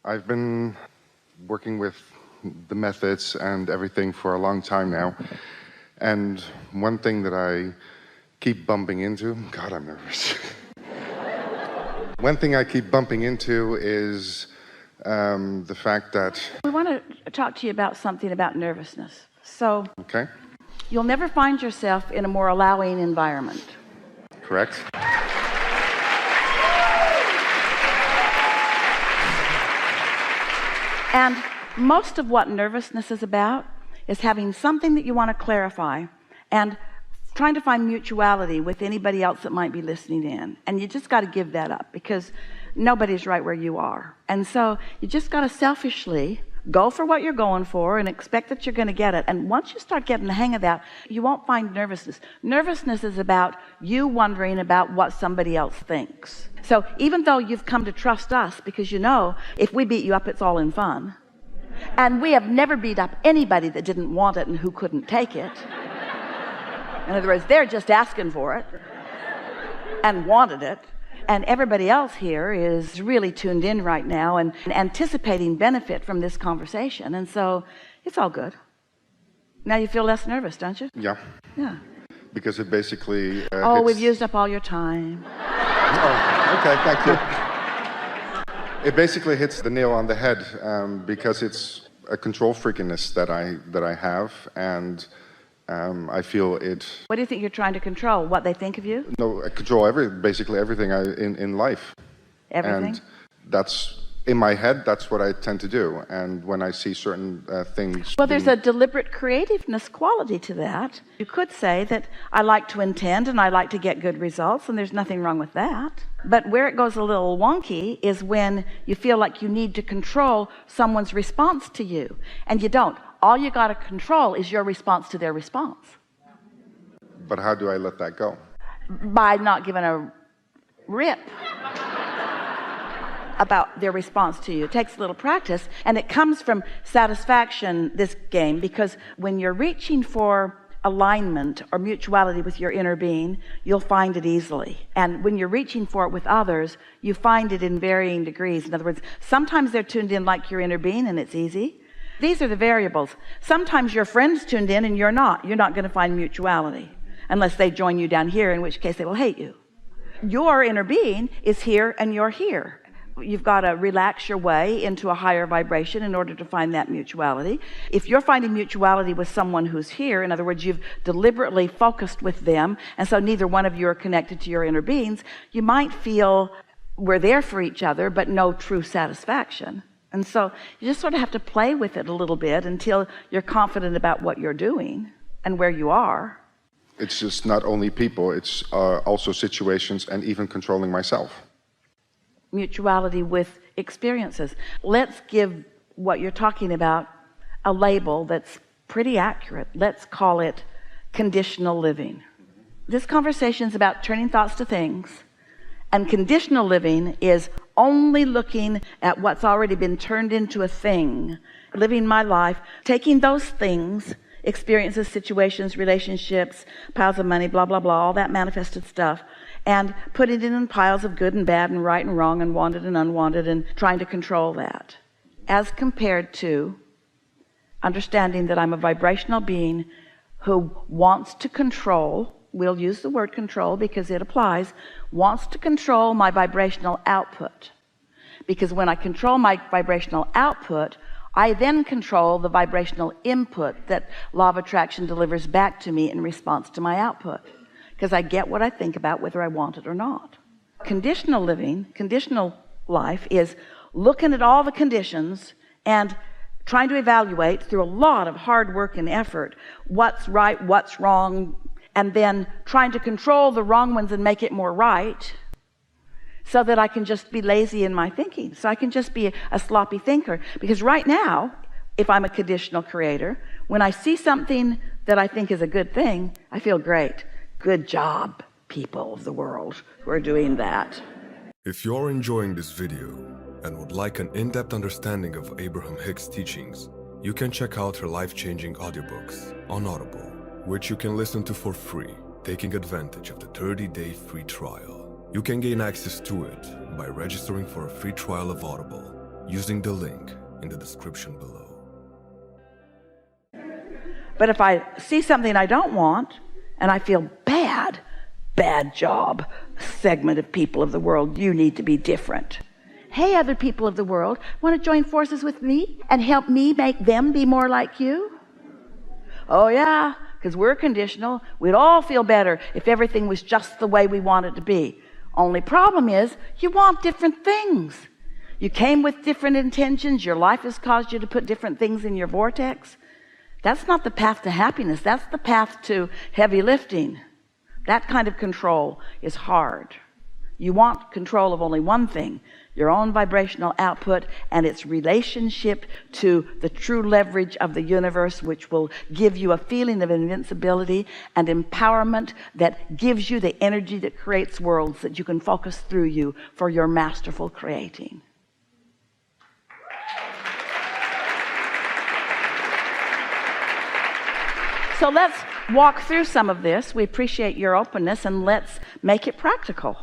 I've been working with the methods and everything for a long time now. And one thing that I keep bumping into, God, I'm nervous. One thing I keep bumping into is the fact that... We want to talk to you about something about nervousness. So, okay. You'll never find yourself in a more allowing environment. Correct. And most of what nervousness is about is having something that you want to clarify and trying to find mutuality with anybody else that might be listening in. And you just got to give that up because nobody's right where you are. And so you just got to selfishly go for what you're going for and expect that you're going to get it. And once you start getting the hang of that, you won't find nervousness. Nervousness is about you wondering about what somebody else thinks. So even though you've come to trust us because you know if we beat you up, it's all in fun. And we have never beat up anybody that didn't want it and who couldn't take it. In other words, they're just asking for it and wanted it. And everybody else here is really tuned in right now and anticipating benefit from this conversation. And so it's all good. Now you feel less nervous, don't you? Yeah. Yeah. Because it basically we've used up all your time. Oh, okay, thank you. It basically hits the nail on the head because it's a control freakiness that I have, and I feel it. What do you think you're trying to control? What they think of you? No, I control basically everything in life. Everything? And that's, in my head, that's what I tend to do. And when I see certain things... Well, there's a deliberate creativeness quality to that. You could say that I like to intend and I like to get good results, and there's nothing wrong with that. But where it goes a little wonky is when you feel like you need to control someone's response to you, and you don't. All you got to control is your response to their response. But how do I let that go? By not giving a rip about their response to you. It takes a little practice, and it comes from satisfaction, this game, because when you're reaching for alignment or mutuality with your inner being, you'll find it easily. And when you're reaching for it with others, you find it in varying degrees. In other words, sometimes they're tuned in like your inner being and it's easy. These are the variables. Sometimes your friend's tuned in and you're not. You're not going to find mutuality unless they join you down here, in which case they will hate you. Your inner being is here and you're here. You've got to relax your way into a higher vibration in order to find that mutuality. If you're finding mutuality with someone who's here, in other words, you've deliberately focused with them, and so neither one of you are connected to your inner beings, you might feel we're there for each other, but no true satisfaction. And so you just sort of have to play with it a little bit until you're confident about what you're doing and where you are. It's just not only people, it's also situations and even controlling myself. Mutuality with experiences. Let's give what you're talking about a label that's pretty accurate. Let's call it conditional living. This conversation is about turning thoughts to things, and conditional living is only looking at what's already been turned into a thing, living my life, taking those things, experiences, situations, relationships, piles of money, blah, blah, blah, all that manifested stuff, and putting it in piles of good and bad and right and wrong and wanted and unwanted, and trying to control that, as compared to understanding that I'm a vibrational being who wants to control, we'll use the word control because it applies, wants to control my vibrational output. Because when I control my vibrational output, I then control the vibrational input that law of attraction delivers back to me in response to my output. Because I get what I think about whether I want it or not. Conditional living, conditional life, is looking at all the conditions and trying to evaluate through a lot of hard work and effort what's right, what's wrong, and then trying to control the wrong ones and make it more right so that I can just be lazy in my thinking, so I can just be a sloppy thinker. Because right now, if I'm a conditional creator, when I see something that I think is a good thing, I feel great. Good job, people of the world who are doing that. If you're enjoying this video and would like an in-depth understanding of Abraham Hicks' teachings, you can check out her life-changing audiobooks on Audible, which you can listen to for free, taking advantage of the 30-day free trial. You can gain access to it by registering for a free trial of Audible using the link in the description below. But if I see something I don't want and I feel bad job, segment of people of the world, you need to be different. Hey, other people of the world, want to join forces with me and help me make them be more like you? Oh yeah, because we're conditional. We'd all feel better if everything was just the way we want it to be. Only problem is you want different things. You came with different intentions. Your life has caused you to put different things in your vortex. That's not the path to happiness. That's the path to heavy lifting. That kind of control is hard. You want control of only one thing, your own vibrational output and its relationship to the true leverage of the universe, which will give you a feeling of invincibility and empowerment that gives you the energy that creates worlds that you can focus through you for your masterful creating. So let's walk through some of this. We appreciate your openness, and let's make it practical.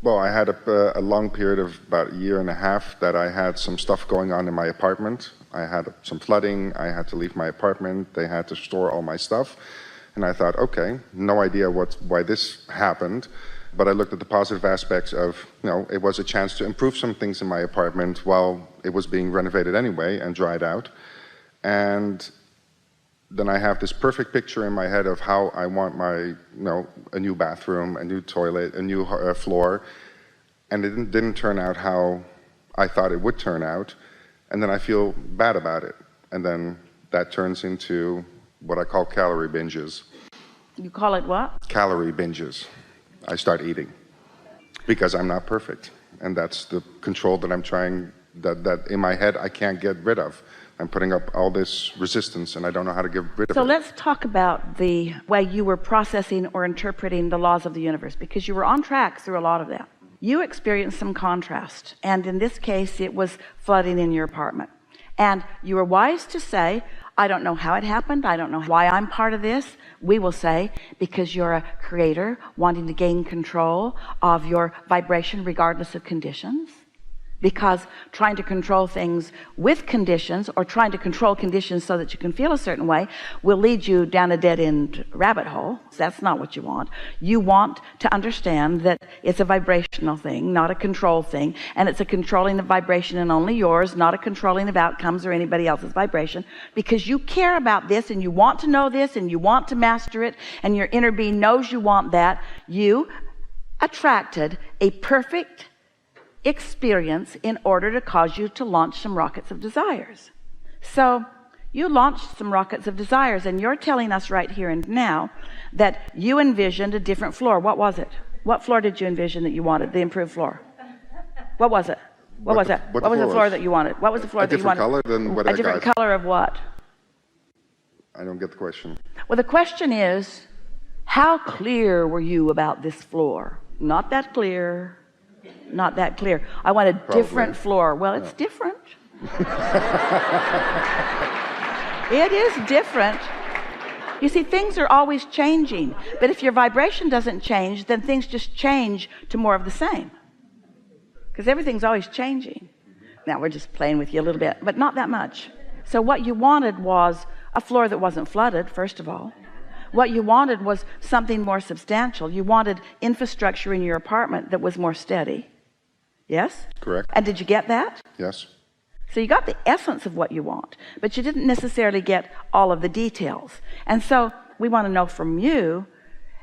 Well, I had a long period of about a year and a half that I had some stuff going on in my apartment. I had some flooding. I had to leave my apartment. They had to store all my stuff. And I thought, okay, no idea why this happened. But I looked at the positive aspects of, it was a chance to improve some things in my apartment while it was being renovated anyway and dried out. And then I have this perfect picture in my head of how I want my, a new bathroom, a new toilet, a new floor, and it didn't turn out how I thought it would turn out, and then I feel bad about it, and then that turns into what I call calorie binges. You call it what? Calorie binges. I start eating because I'm not perfect, and that's the control that I'm trying, that in my head I can't get rid of. I'm putting up all this resistance and I don't know how to get rid of it. So let's talk about the way you were processing or interpreting the laws of the universe, because you were on track through a lot of that. You experienced some contrast, and in this case it was flooding in your apartment. And you were wise to say, I don't know how it happened, I don't know why I'm part of this. We will say, because you're a creator wanting to gain control of your vibration regardless of conditions. Because trying to control things with conditions, or trying to control conditions so that you can feel a certain way, will lead you down a dead-end rabbit hole. That's not what you want. You want to understand that it's a vibrational thing, not a control thing, and it's a controlling of vibration and only yours, not a controlling of outcomes or anybody else's vibration, because you care about this and you want to know this and you want to master it, and your inner being knows you want that. You attracted a perfect experience in order to cause you to launch some rockets of desires. So you launched some rockets of desires, and you're telling us right here and now that you envisioned a different floor. What was it? What floor did you envision that you wanted, the improved floor? What was it? What was it? What was the floor that you wanted? What was the floor that you wanted? A different color than what I got. A different color of what? I don't get the question. Well, the question is, how clear were you about this floor? Not that clear. Not that clear. I want a different floor. Well, it's different. It is different. You see, things are always changing, but if your vibration doesn't change, then things just change to more of the same, because everything's always changing. Now we're just playing with you a little bit, but not that much. So what you wanted was a floor that wasn't flooded, first of all. What you wanted was something more substantial. You wanted infrastructure in your apartment that was more steady. Yes? Correct. And did you get that? Yes. So you got the essence of what you want, but you didn't necessarily get all of the details. And so we want to know from you,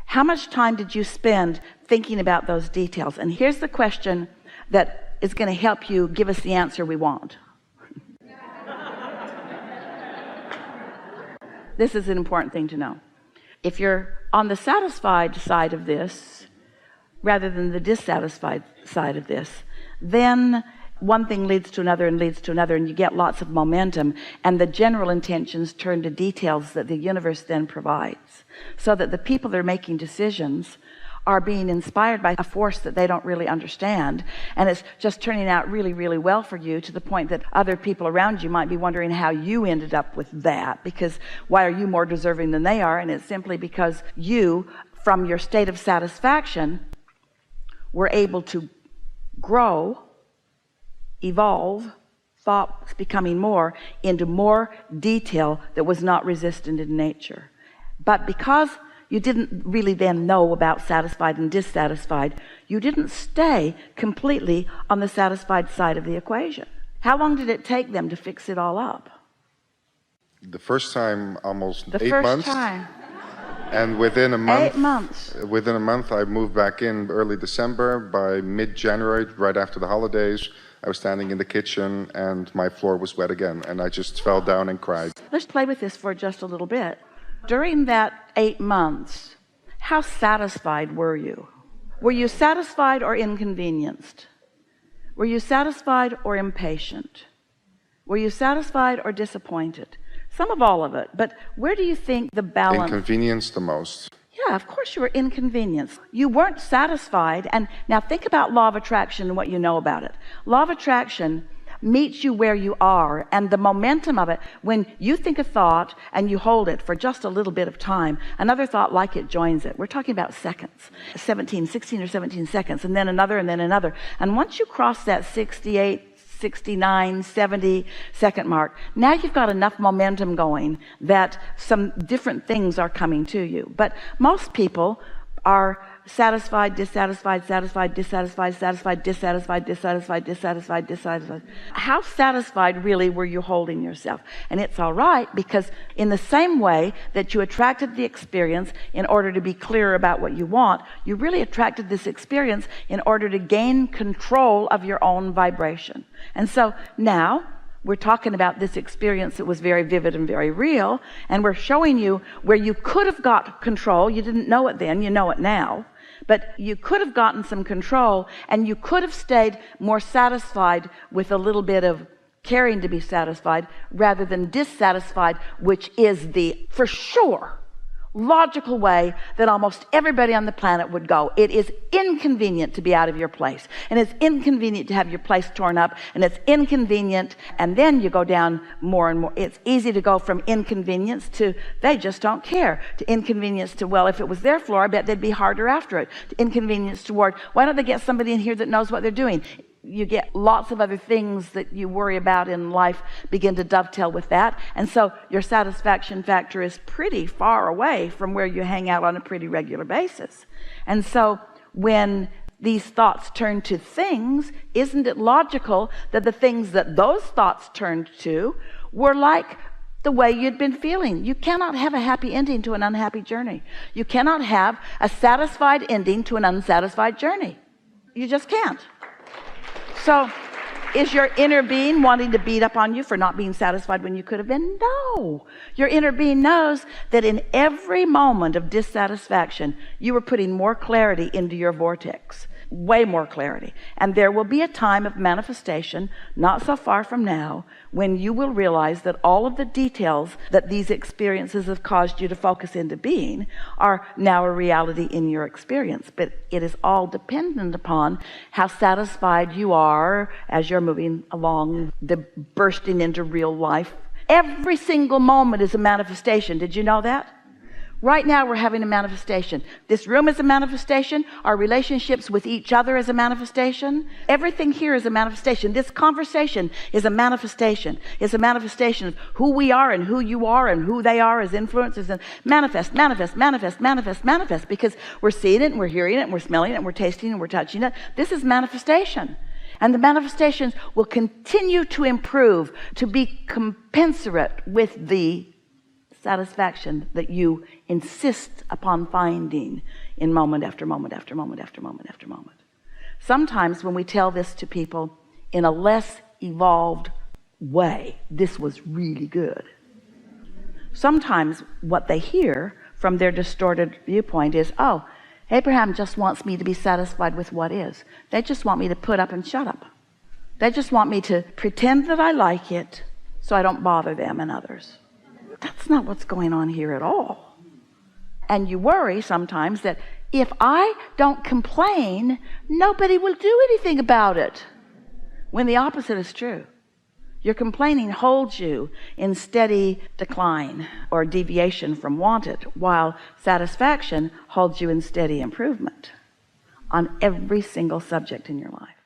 how much time did you spend thinking about those details? And here's the question that is going to help you give us the answer we want. This is an important thing to know. If you're on the satisfied side of this rather than the dissatisfied side of this, then one thing leads to another and leads to another, and you get lots of momentum, and the general intentions turn to details that the universe then provides, so that the people that are making decisions are being inspired by a force that they don't really understand, and it's just turning out really, really well for you, to the point that other people around you might be wondering how you ended up with that, because why are you more deserving than they are? And it's simply because you, from your state of satisfaction, were able to grow evolve, thoughts becoming more, into more detail that was not resistant in nature. But because you didn't really then know about satisfied and dissatisfied, you didn't stay completely on the satisfied side of the equation. How long did it take them to fix it all up? The first time, almost The 8 first months. time. And within a month, 8 months. Within a month, I moved back in early December. By mid-January, right after the holidays, I was standing in the kitchen and my floor was wet again, and I just fell down and cried. Let's play with this for just a little bit. During that 8 months, how satisfied were you? Were you satisfied or inconvenienced? Were you satisfied or impatient? Were you satisfied or disappointed? Some of all of it, but where do you think the balance? Inconvenienced the most. Yeah, of course you were inconvenienced. You weren't satisfied. And now think about law of attraction and what you know about it. Law of attraction meets you where you are, and the momentum of it, when you think a thought and you hold it for just a little bit of time, another thought like it joins it. We're talking about seconds, 16 or 17 seconds, and then another, and then another. And once you cross that 68, 69, 70 second mark, now you've got enough momentum going that some different things are coming to you. But most people are satisfied, dissatisfied, satisfied, dissatisfied, satisfied, dissatisfied, dissatisfied, dissatisfied, dissatisfied. How satisfied really were you holding yourself? And it's all right, because in the same way that you attracted the experience in order to be clear about what you want, you really attracted this experience in order to gain control of your own vibration. And so now we're talking about this experience that was very vivid and very real, and we're showing you where you could have got control. You didn't know it then, you know it now, but you could have gotten some control, and you could have stayed more satisfied with a little bit of caring to be satisfied rather than dissatisfied, which is the for sure logical way that almost everybody on the planet would go. It is inconvenient to be out of your place, and it's inconvenient to have your place torn up, and it's inconvenient, and then you go down more and more. It's easy to go from inconvenience to they just don't care, to inconvenience to, well, if it was their floor, I bet they'd be harder after it, to inconvenience toward, why don't they get somebody in here that knows what they're doing? You get lots of other things that you worry about in life begin to dovetail with that. And so your satisfaction factor is pretty far away from where you hang out on a pretty regular basis. And so when these thoughts turn to things, isn't it logical that the things that those thoughts turned to were like the way you'd been feeling? You cannot have a happy ending to an unhappy journey. You cannot have a satisfied ending to an unsatisfied journey. You just can't. So is your inner being wanting to beat up on you for not being satisfied when you could have been? No. Your inner being knows that in every moment of dissatisfaction, you were putting more clarity into your vortex, way more clarity. And there will be a time of manifestation, not so far from now, when you will realize that all of the details that these experiences have caused you to focus into being are now a reality in your experience. But it is all dependent upon how satisfied you are as you're moving along, the bursting into real life. Every single moment is a manifestation. Did you know that? Right now we're having a manifestation. This room is a manifestation. Our relationships with each other is a manifestation. Everything here is a manifestation. This conversation is a manifestation. It's a manifestation of who we are and who you are and who they are as influencers. And manifest, manifest, manifest, manifest, manifest, because we're seeing it and we're hearing it and we're smelling it and we're tasting it and we're touching it. This is manifestation. And the manifestations will continue to improve, to be commensurate with the satisfaction that you insist upon finding in moment after moment after moment after moment after moment. Sometimes when we tell this to people in a less evolved way, this was really good. Sometimes what they hear from their distorted viewpoint is, oh, Abraham just wants me to be satisfied with what is. They just want me to put up and shut up. They just want me to pretend that I like it so I don't bother them and others. That's not what's going on here at all. And you worry sometimes that if I don't complain, nobody will do anything about it, when the opposite is true. Your complaining holds you in steady decline or deviation from wanted, while satisfaction holds you in steady improvement on every single subject in your life.